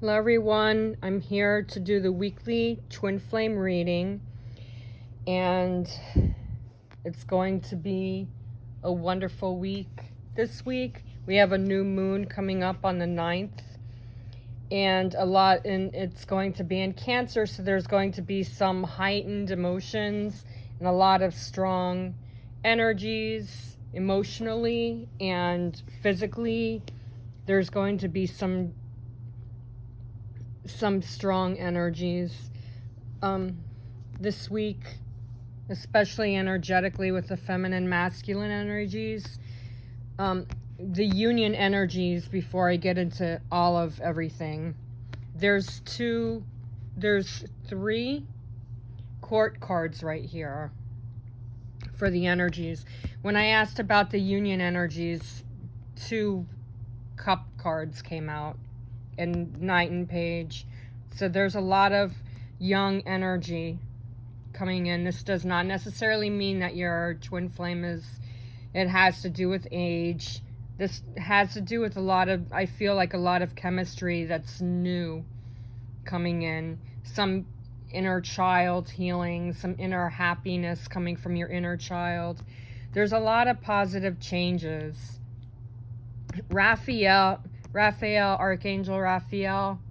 Hello everyone, I'm here to do the weekly twin flame reading, and it's going to be a wonderful week. This week we have a new moon coming up on the 9th, and it's going to be in Cancer, so there's going to be some heightened emotions and a lot of strong energies emotionally and physically. There's going to be some strong energies this week, especially energetically with the feminine masculine energies, the union energies. Before I get into all of everything, there's three court cards right here for the energies. When I asked about the union energies, 2 cup cards came out, and Knight and Page. So there's a lot of young energy coming in. This does not necessarily mean that your twin flame it has to do with age. This has to do with I feel like a lot of chemistry that's new coming in. Some inner child healing, some inner happiness coming from your inner child. There's a lot of positive changes. Raphael, Archangel Raphael,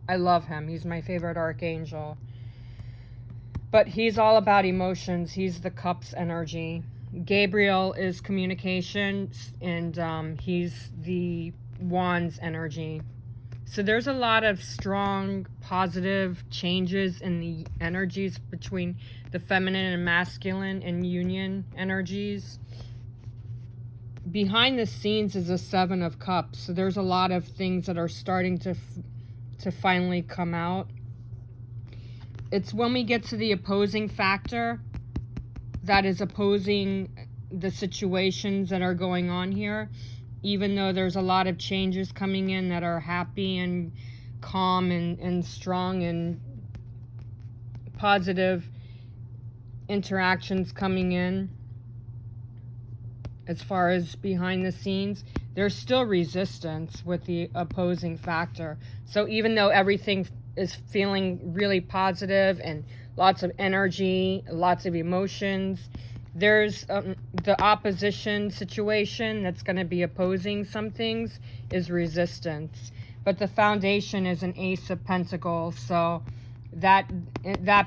I love him. He's my favorite archangel. But he's all about emotions. He's the cups energy. Gabriel is communication, and he's the wands energy. So there's a lot of strong, positive changes in the energies between the feminine and masculine and union energies. Behind the scenes is a 7 of Cups, so there's a lot of things that are starting to finally come out. It's when we get to the opposing factor that is opposing the situations that are going on here, even though there's a lot of changes coming in that are happy and calm and strong and positive interactions coming in. As far as behind the scenes, there's still resistance with the opposing factor. So even though everything is feeling really positive and lots of energy, lots of emotions, there's the opposition situation that's going to be opposing some things is resistance. But the foundation is an Ace of Pentacles, so that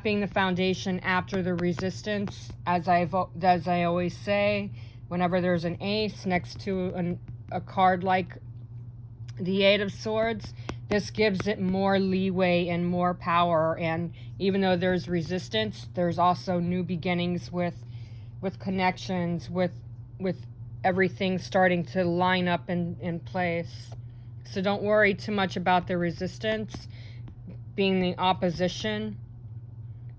being the foundation after the resistance, as I always say, whenever there's an ace next to a card like the 8 of Swords, this gives it more leeway and more power. And even though there's resistance, there's also new beginnings with connections, with everything starting to line up in place. So don't worry too much about the resistance being the opposition,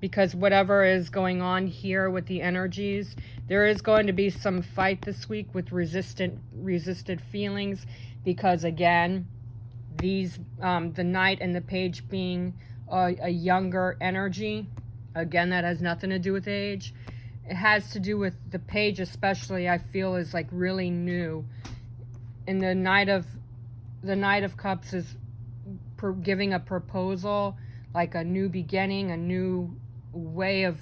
because whatever is going on here with the energies, there is going to be some fight this week with resisted feelings, because again, these the Knight and the Page being a younger energy. Again, that has nothing to do with age. It has to do with the Page, especially, I feel, is like really new. And the Knight of Cups is giving a proposal, like a new beginning, a new way of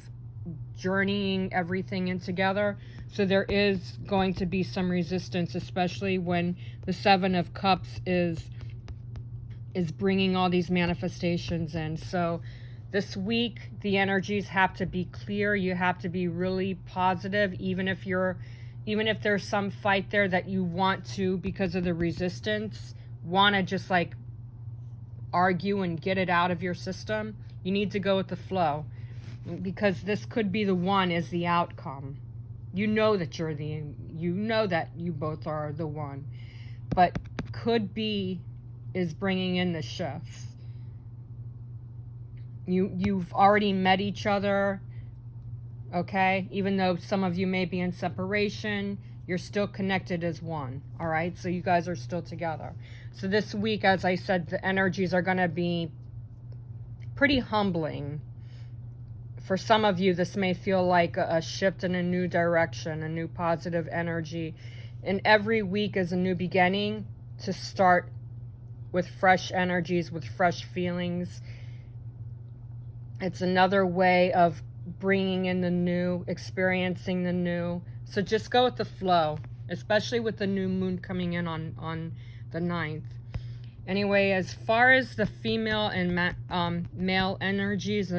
journeying everything in together. So there is going to be some resistance, especially when the 7 of Cups is bringing all these manifestations in. So this week the energies have to be clear. You have to be really positive, even if there's some fight there that you want to, because of the resistance, want to just like argue and get it out of your system. You need to go with the flow, because this could be the one as the outcome. You know that you both are the one, but could be is bringing in the shifts. You've already met each other, okay? Even though some of you may be in separation, you're still connected as one, all right? So you guys are still together. So this week, as I said, the energies are going to be pretty humbling. For some of you, this may feel like a shift in a new direction, a new positive energy. And every week is a new beginning to start with fresh energies, with fresh feelings. It's another way of bringing in the new, experiencing the new. So just go with the flow, especially with the new moon coming in on the 9th. Anyway, as far as the female and male energies,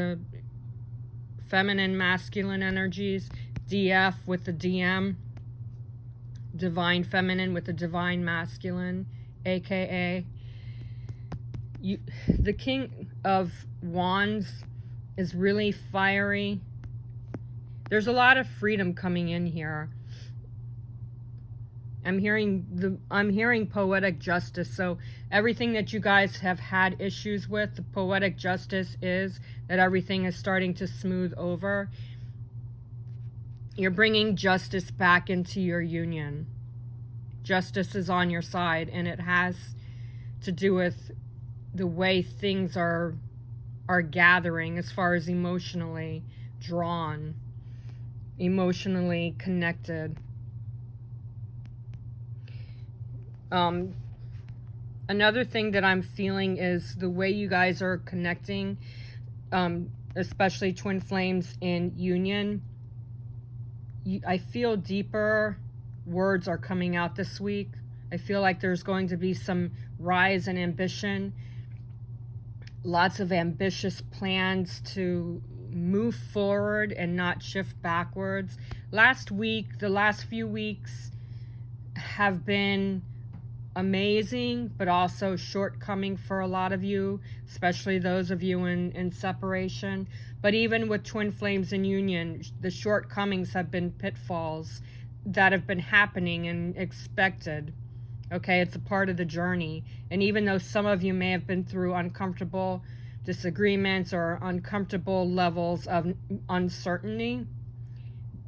feminine, masculine energies, DF with the DM, divine feminine with the divine masculine, aka the King of Wands is really fiery. There's a lot of freedom coming in here. I'm hearing poetic justice. So everything that you guys have had issues with, the poetic justice is that everything is starting to smooth over. You're bringing justice back into your union. Justice is on your side, and it has to do with the way things are gathering as far as emotionally drawn, emotionally connected. Another thing that I'm feeling is the way you guys are connecting, especially twin flames in union. I feel deeper words are coming out this week. I feel like there's going to be some rise in ambition, lots of ambitious plans to move forward and not shift backwards. The last few weeks have been amazing, but also shortcoming for a lot of you, especially those of you in separation. But even with twin flames in union, the shortcomings have been pitfalls that have been happening and expected. Okay, it's a part of the journey. And even though some of you may have been through uncomfortable disagreements or uncomfortable levels of uncertainty,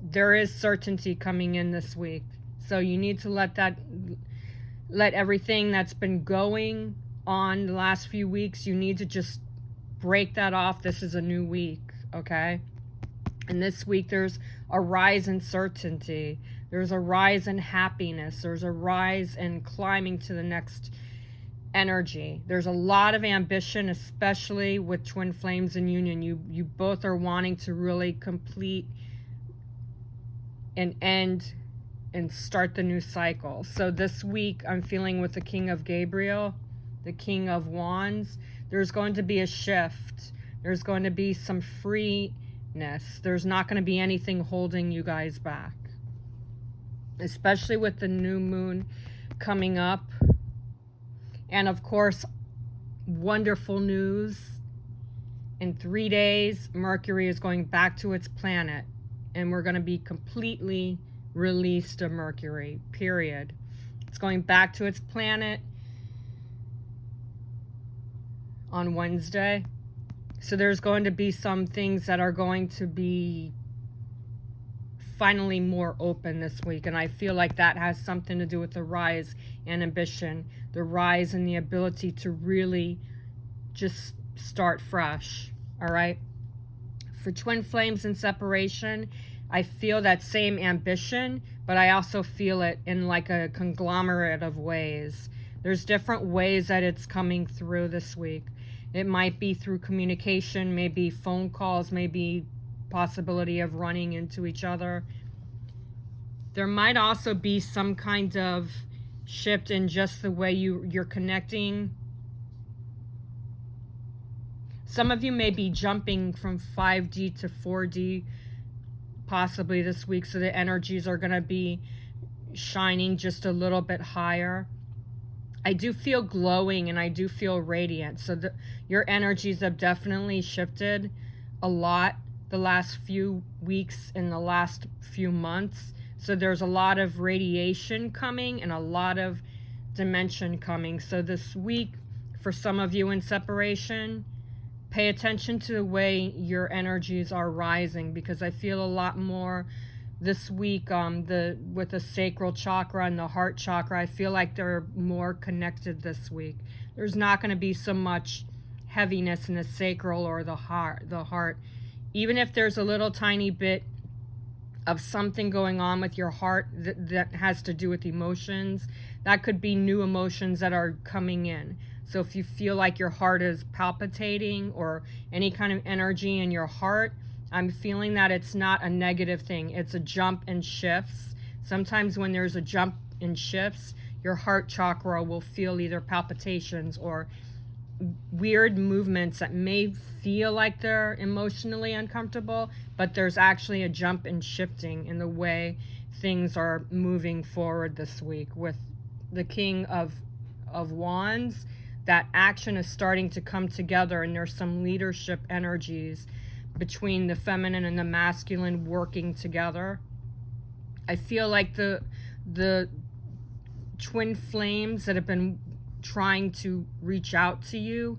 there is certainty coming in this week. So you need to let everything that's been going on the last few weeks, you need to just break that off. This is a new week, okay? And this week there's a rise in certainty. There's a rise in happiness. There's a rise in climbing to the next energy. There's a lot of ambition, especially with twin flames in union. You both are wanting to really complete and end and start the new cycle. So this week I'm feeling with the King of Gabriel, the King of Wands, there's going to be a shift. There's going to be some freeness. There's not going to be anything holding you guys back, especially with the new moon coming up. And of course, wonderful news. In 3 days, Mercury is going back to its planet, and we're going to be completely released of Mercury, period. It's going back to its planet on Wednesday. So there's going to be some things that are going to be finally more open this week, and I feel like that has something to do with the rise in ambition, the rise in the ability to really just start fresh. All right, for twin flames in separation, I feel that same ambition, but I also feel it in like a conglomerate of ways. There's different ways that it's coming through this week. It might be through communication, maybe phone calls, maybe possibility of running into each other. There might also be some kind of shift in just the way you're connecting. Some of you may be jumping from 5D to 4D possibly this week, so the energies are going to be shining just a little bit higher. I do feel glowing and I do feel radiant, so your energies have definitely shifted a lot the last few weeks and the last few months. So there's a lot of radiation coming and a lot of dimension coming. So this week, for some of you in separation, pay attention to the way your energies are rising, because I feel a lot more this week with the sacral chakra and the heart chakra. I feel like they're more connected this week. There's not going to be so much heaviness in the sacral or the heart. Even if there's a little tiny bit of something going on with your heart that has to do with emotions, that could be new emotions that are coming in. So if you feel like your heart is palpitating or any kind of energy in your heart, I'm feeling that it's not a negative thing. It's a jump and shifts. Sometimes when there's a jump and shifts, your heart chakra will feel either palpitations or weird movements that may feel like they're emotionally uncomfortable, but there's actually a jump and shifting in the way things are moving forward this week. With the King of Wands, that action is starting to come together, and there's some leadership energies between the feminine and the masculine working together. I feel like the twin flames that have been trying to reach out to you,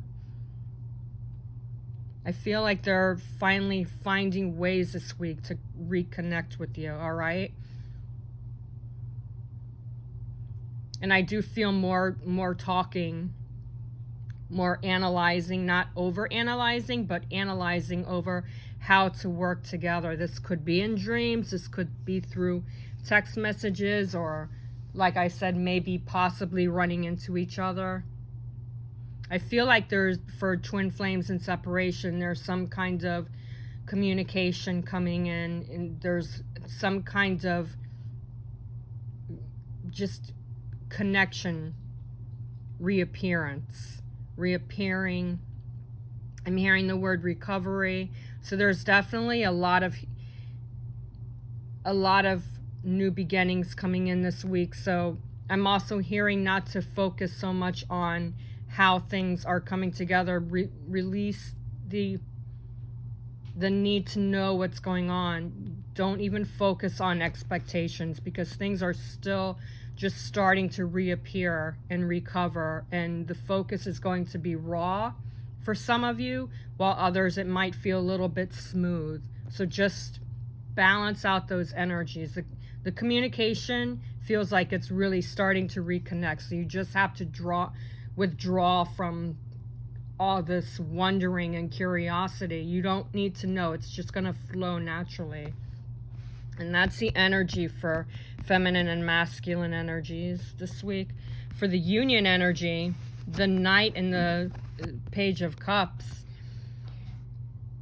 I feel like they're finally finding ways this week to reconnect with you, all right? And I do feel more talking, more analyzing, not over analyzing, but analyzing over how to work together. This could be in dreams, this could be through text messages, or like I said, maybe possibly running into each other. I feel like there's, for twin flames in separation, there's some kind of communication coming in, and there's some kind of just connection, reappearing. I'm hearing the word recovery. So there's definitely a lot of new beginnings coming in this week. So I'm also hearing not to focus so much on how things are coming together. Release the need to know what's going on. Don't even focus on expectations, because things are still just starting to reappear and recover, and the focus is going to be raw for some of you, while others it might feel a little bit smooth. So just balance out those energies. The communication feels like it's really starting to reconnect, so you just have to withdraw from all this wondering and curiosity. You don't need to know. It's just going to flow naturally. And that's the energy for feminine and masculine energies this week. For the union energy, the Knight and the Page of Cups,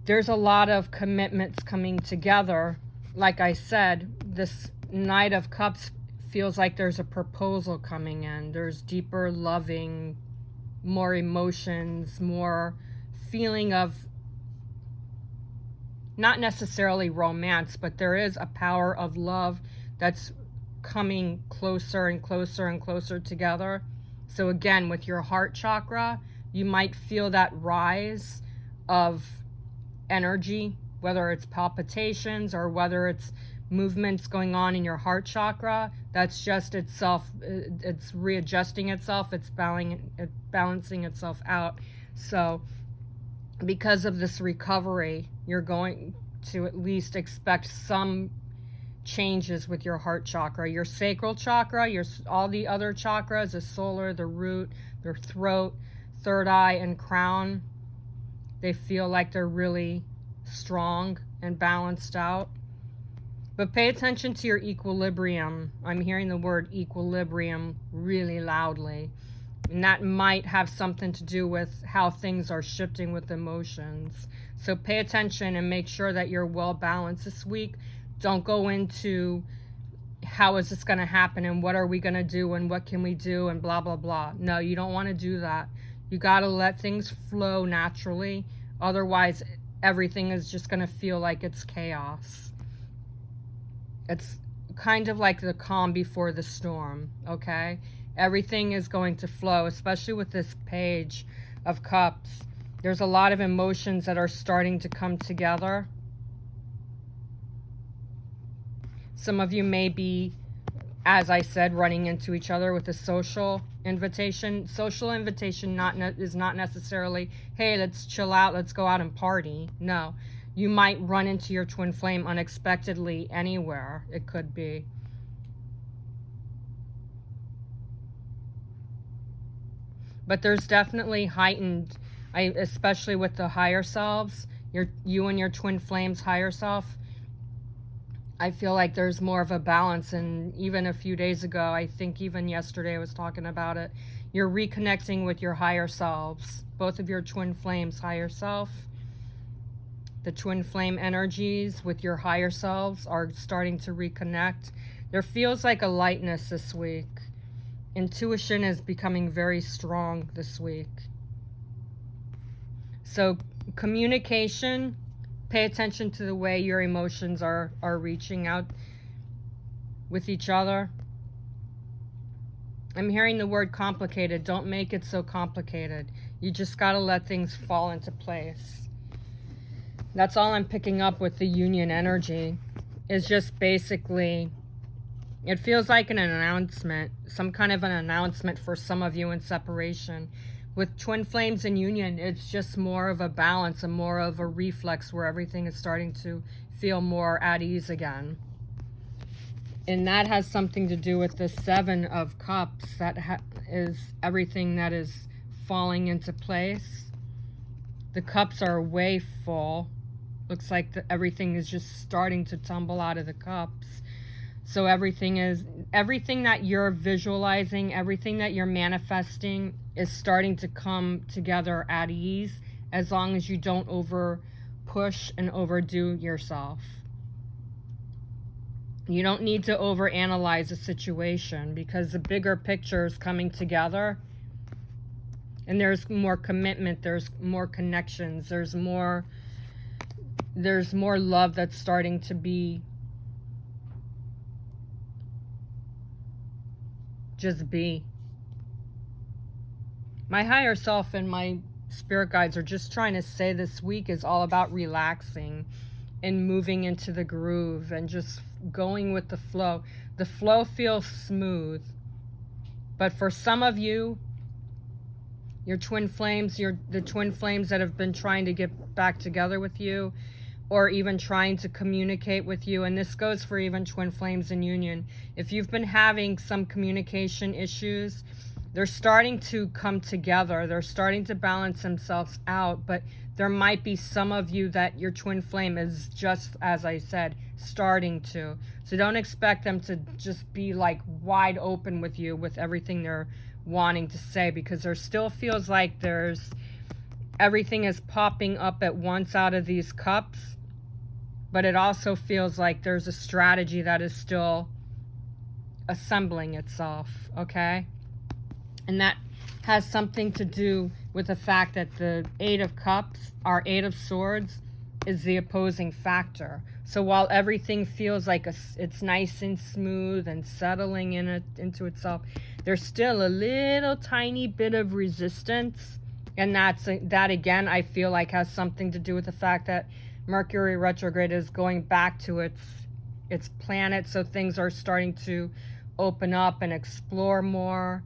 there's a lot of commitments coming together. Like I said, this Knight of Cups feels like there's a proposal coming in. There's deeper loving, more emotions, more feeling of not necessarily romance, but there is a power of love that's coming closer and closer and closer together. So again, with your heart chakra, you might feel that rise of energy, whether it's palpitations or whether it's movements going on in your heart chakra. That's just itself, it's readjusting itself, it's balancing itself out. So because of this recovery, you're going to at least expect some changes with your heart chakra. Your sacral chakra, all the other chakras, the solar, the root, the throat, third eye, and crown, they feel like they're really strong and balanced out. But pay attention to your equilibrium. I'm hearing the word equilibrium really loudly. And that might have something to do with how things are shifting with emotions. So pay attention and make sure that you're well balanced this week. Don't go into how is this going to happen and what are we going to do and what can we do and blah, blah, blah. No, you don't want to do that. You got to let things flow naturally. Otherwise, everything is just going to feel like it's chaos. It's kind of like the calm before the storm, okay? Everything is going to flow, especially with this Page of Cups. There's a lot of emotions that are starting to come together. Some of you may be, as I said, running into each other with a social invitation. Social invitation is not necessarily, hey, let's chill out, let's go out and party. No, you might run into your twin flame unexpectedly anywhere. It could be. But there's definitely heightened, especially with the higher selves, you and your twin flame's higher self. I feel like there's more of a balance. And even a few days ago, I think even yesterday I was talking about it, You're reconnecting with your higher selves, both of your twin flames, higher self. The twin flame energies with your higher selves are starting to reconnect. There feels like a lightness this week. Intuition is becoming very strong this week. So communication, pay attention to the way your emotions are reaching out with each other. I'm hearing the word complicated. Don't make it so complicated. You just got to let things fall into place. That's all I'm picking up with the union energy. Is just basically, it feels like an announcement, some kind of an announcement for some of you in separation. With twin flames and union, it's just more of a balance and more of a reflex where everything is starting to feel more at ease again. And that has something to do with the 7 of Cups. That is everything that is falling into place. The cups are way full. Looks like everything is just starting to tumble out of the cups. So everything that you're visualizing, everything that you're manifesting is starting to come together at ease, as long as you don't over push and overdo yourself. You don't need to overanalyze a situation, because the bigger picture is coming together, and there's more commitment, there's more connections, there's more love that's starting to be just be. My higher self and my spirit guides are just trying to say this week is all about relaxing and moving into the groove and just going with the flow. The flow feels smooth. But for some of you, your twin flames, the twin flames that have been trying to get back together with you, or even trying to communicate with you, and this goes for even twin flames in union. If you've been having some communication issues, they're starting to come together. They're starting to balance themselves out, but there might be some of you that your twin flame is just, as I said, starting to. So don't expect them to just be like wide open with you with everything they're wanting to say, because there still feels like everything is popping up at once out of these cups, but it also feels like there's a strategy that is still assembling itself, okay? And that has something to do with the fact that the 8 of Cups, our 8 of Swords, is the opposing factor. So while everything feels like it's nice and smooth and settling into itself, there's still a little tiny bit of resistance. And that again, I feel like has something to do with the fact that Mercury retrograde is going back to its planet. So things are starting to open up and explore more.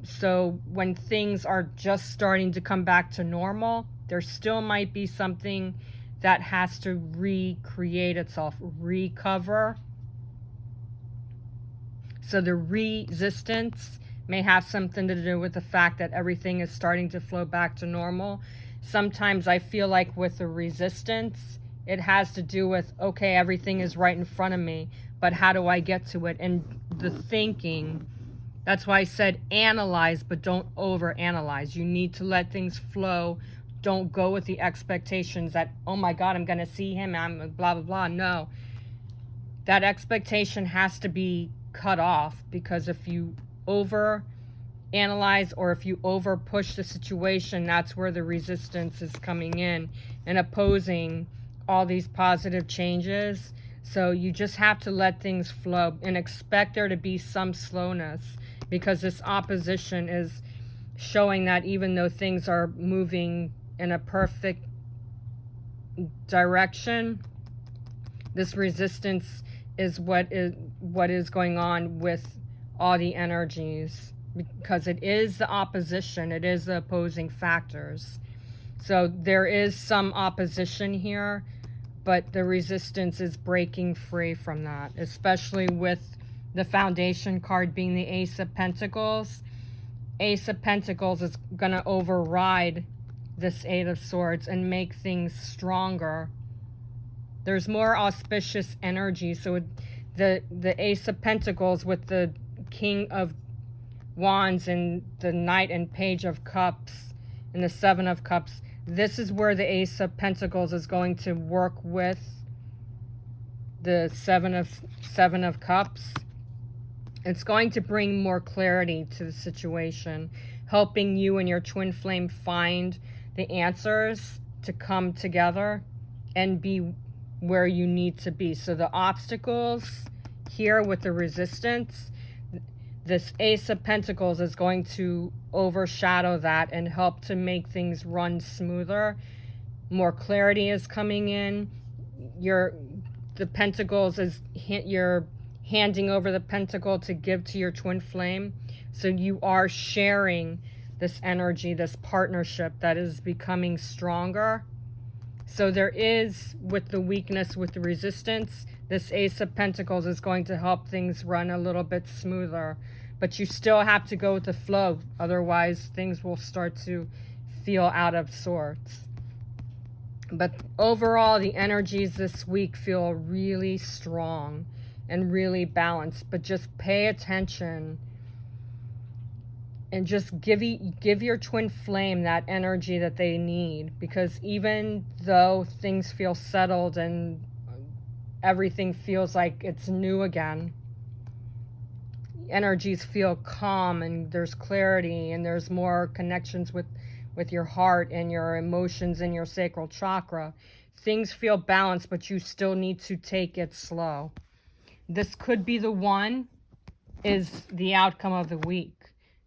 So when things are just starting to come back to normal, there still might be something that has to recreate itself, recover. So the resistance may have something to do with the fact that everything is starting to flow back to normal. Sometimes I feel like with the resistance, it has to do with, okay, everything is right in front of me, but how do I get to it? And the thinking, that's why I said analyze, but don't overanalyze. You need to let things flow. Don't go with the expectations that, oh my God, I'm going to see him, I'm blah, blah, blah. No. That expectation has to be cut off, because if you overanalyze or if you over push the situation, that's where the resistance is coming in and opposing all these positive changes. So you just have to let things flow and expect there to be some slowness, because this opposition is showing that even though things are moving in a perfect direction, this resistance is what is going on with all the energies, because it is the opposition, it is the opposing factors. So there is some opposition here, but the resistance is breaking free from that, especially with the foundation card being the Ace of Pentacles. Ace of Pentacles is going to override this 8 of Swords and make things stronger. There's more auspicious energy. So the Ace of Pentacles with the King of Wands and the Knight and Page of Cups and the Seven of Cups, this is where the Ace of Pentacles is going to work with the Seven of Cups. It's going to bring more clarity to the situation, helping you and your twin flame find the answers to come together and be where you need to be. So the obstacles here with the resistance, this Ace of Pentacles is going to overshadow that and help to make things run smoother. More clarity is coming in. The Pentacles is you're handing over the pentacle to give to your twin flame. So you are sharing this energy, this partnership that is becoming stronger. So there is, with the weakness, with the resistance, this Ace of Pentacles is going to help things run a little bit smoother. But you still have to go with the flow. Otherwise, things will start to feel out of sorts. But overall, the energies this week feel really strong and really balanced. But just pay attention and just give your twin flame that energy that they need. Because even though things feel settled and everything feels like it's new again, energies feel calm and there's clarity and there's more connections with your heart and your emotions and your sacral chakra. Things feel balanced, but you still need to take it slow. This could be the one, is the outcome of the week.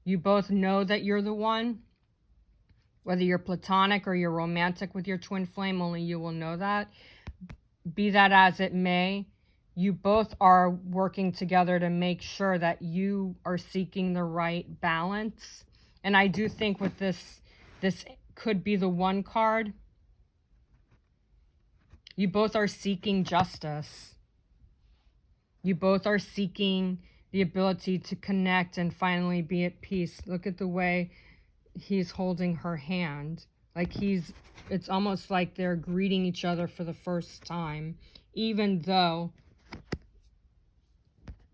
You both know that you're the one. Whether you're platonic or you're romantic with your twin flame, only you will know that. Be that as it may, you both are working together to make sure that you are seeking the right balance. And I do think with this could be the one card. You both are seeking justice. You both are seeking the ability to connect and finally be at peace. Look at the way he's holding her hand. Like it's almost like they're greeting each other for the first time, even though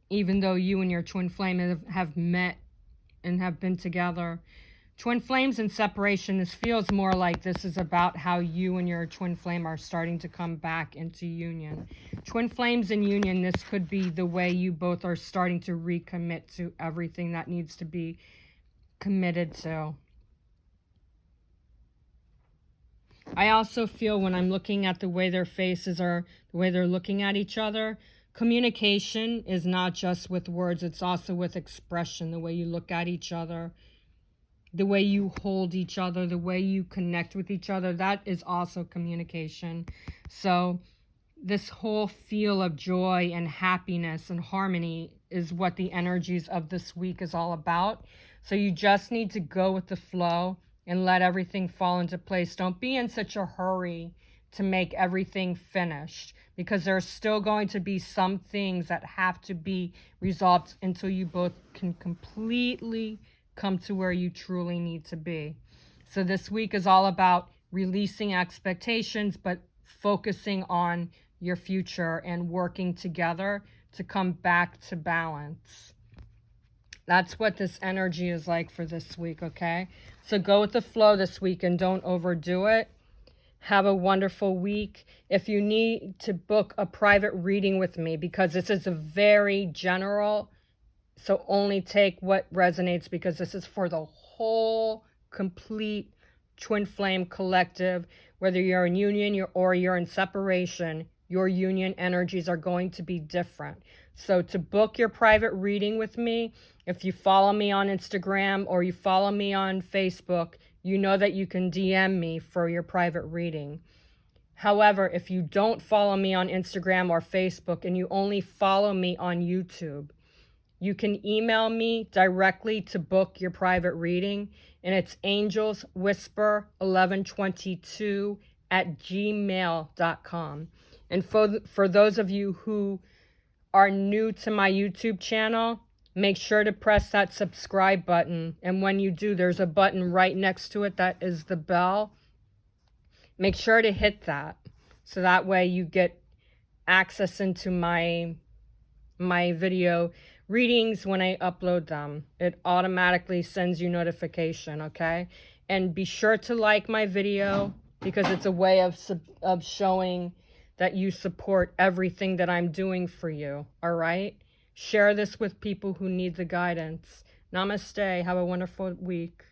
you and your twin flame have met and have been together. Twin flames in separation, this feels more like this is about how you and your twin flame are starting to come back into union. Twin flames in union, this could be the way you both are starting to recommit to everything that needs to be committed to. I also feel when I'm looking at the way their faces are, the way they're looking at each other, communication is not just with words, it's also with expression, the way you look at each other, the way you hold each other, the way you connect with each other, that is also communication. So this whole feel of joy and happiness and harmony is what the energies of this week is all about. So you just need to go with the flow and let everything fall into place. Don't be in such a hurry to make everything finished, because there's still going to be some things that have to be resolved until you both can completely come to where you truly need to be. So this week is all about releasing expectations, but focusing on your future and working together to come back to balance. That's what this energy is like for this week, okay? So go with the flow this week and don't overdo it. Have a wonderful week. If you need to book a private reading with me, because this is a very general, so only take what resonates, because this is for the whole complete twin flame collective. Whether you're in union or you're in separation, your union energies are going to be different. So to book your private reading with me, if you follow me on Instagram or you follow me on Facebook, you know that you can DM me for your private reading. However, if you don't follow me on Instagram or Facebook and you only follow me on YouTube, you can email me directly to book your private reading, and it's angelswhisper1122@gmail.com. And for those of you who are new to my YouTube channel, make sure to press that subscribe button. And when you do, there's a button right next to it that is the bell. Make sure to hit that, so that way you get access into my video readings when I upload them. It automatically sends you notification, okay? And be sure to like my video because it's a way of showing that you support everything that I'm doing for you, all right? Share this with people who need the guidance. Namaste. Have a wonderful week.